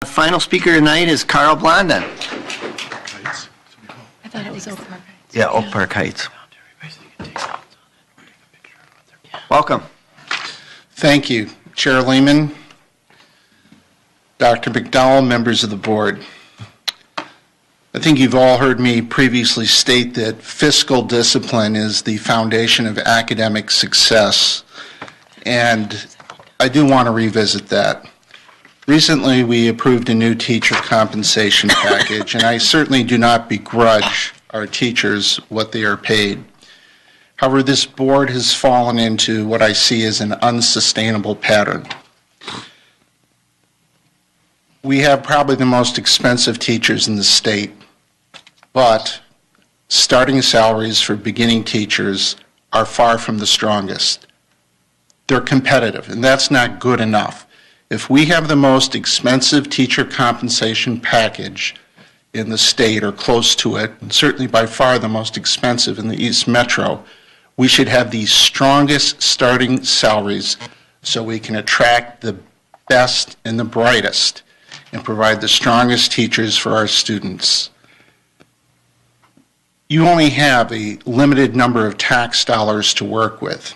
Final speaker tonight is Carl Blondin. I thought it was Oak Park Heights. Yeah, Oak Park Heights. Welcome. Thank you, Chair Lehman, Dr. McDowell, members of the board. I think you've all heard me previously state that fiscal discipline is the foundation of academic success, and I do want to revisit that. Recently, we approved a new teacher compensation package, and I certainly do not begrudge our teachers what they are paid. However, this board has fallen into what I see as an unsustainable pattern. We have probably the most expensive teachers in the state, but starting salaries for beginning teachers are far from the strongest. They're competitive, and that's not good enough. If we have the most expensive teacher compensation package in the state or close to it, and certainly by far the most expensive in the East Metro, we should have the strongest starting salaries so we can attract the best and the brightest and provide the strongest teachers for our students. You only have a limited number of tax dollars to work with.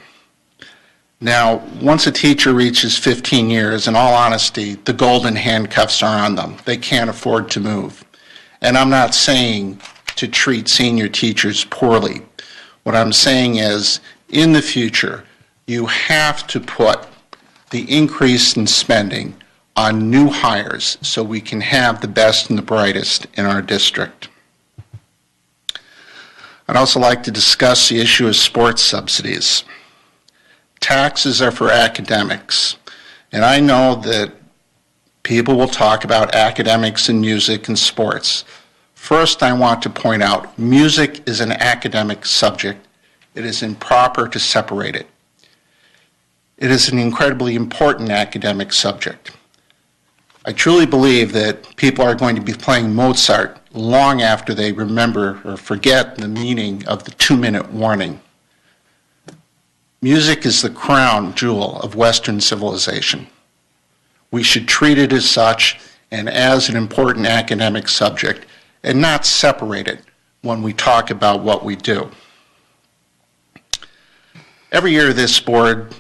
Now, once a teacher reaches 15 years, in all honesty, the golden handcuffs are on them. They can't afford to move. And I'm not saying to treat senior teachers poorly. What I'm saying is, in the future, you have to put the increase in spending on new hires so we can have the best and the brightest in our district. I'd also like to discuss the issue of sports subsidies. Taxes are for academics, and I know that people will talk about academics and music and sports. First, I want to point out music is an academic subject. It is improper to separate it. It is an incredibly important academic subject. I truly believe that people are going to be playing Mozart long after they remember or forget the meaning of the 2-minute warning. Music is the crown jewel of Western civilization. We should treat it as such and as an important academic subject and not separate it when we talk about what we do. Every year this board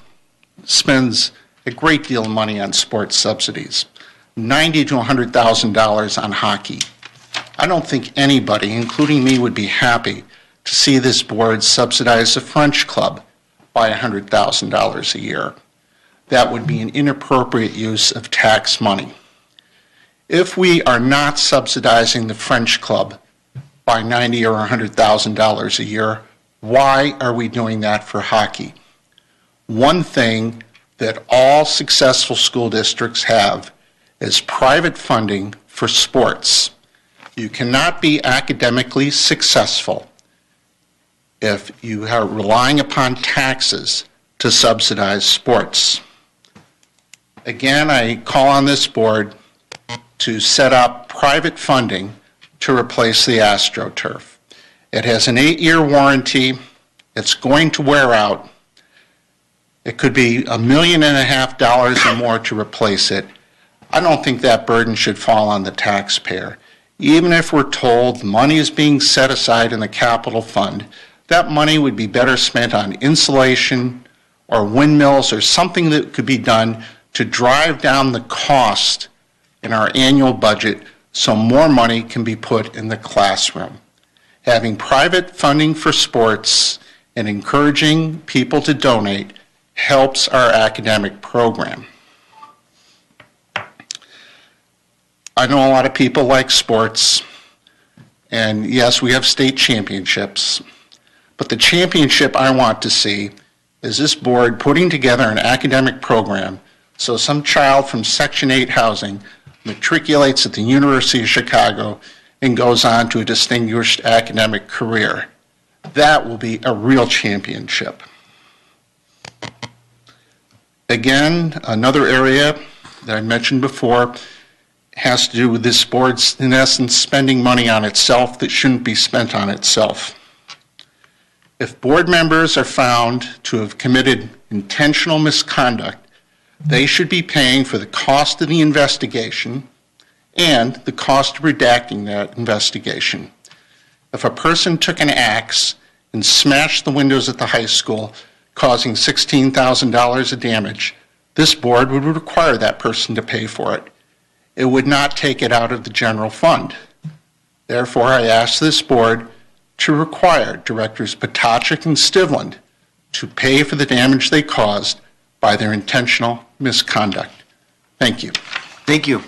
spends a great deal of money on sports subsidies, $90,000 to $100,000 on hockey. I don't think anybody, including me, would be happy to see this board subsidize a French club by $100,000 a year. That would be an inappropriate use of tax money. If we are not subsidizing the French club by $90,000 or $100,000 a year, why are we doing that for hockey? One thing that all successful school districts have is private funding for sports. You cannot be academically successful if you are relying upon taxes to subsidize sports. Again, I call on this board to set up private funding to replace the AstroTurf. It has an 8-year warranty. It's going to wear out. It could be $1.5 million or more to replace it. I don't think that burden should fall on the taxpayer. Even if we're told money is being set aside in the capital fund, that money would be better spent on insulation or windmills or something that could be done to drive down the cost in our annual budget so more money can be put in the classroom. Having private funding for sports and encouraging people to donate helps our academic program. I know a lot of people like sports, and yes, we have state championships. But the championship I want to see is this board putting together an academic program so some child from Section 8 housing matriculates at the University of Chicago and goes on to a distinguished academic career. That will be a real championship. Again, another area that I mentioned before has to do with this board's, in essence, spending money on itself that shouldn't be spent on itself. If board members are found to have committed intentional misconduct, they should be paying for the cost of the investigation and the cost of redacting that investigation. If a person took an axe and smashed the windows at the high school, causing $16,000 of damage, this board would require that person to pay for it. It would not take it out of the general fund. Therefore, I ask this board to require Directors Potocnik and Stivland to pay for the damage they caused by their intentional misconduct. Thank you. Thank you.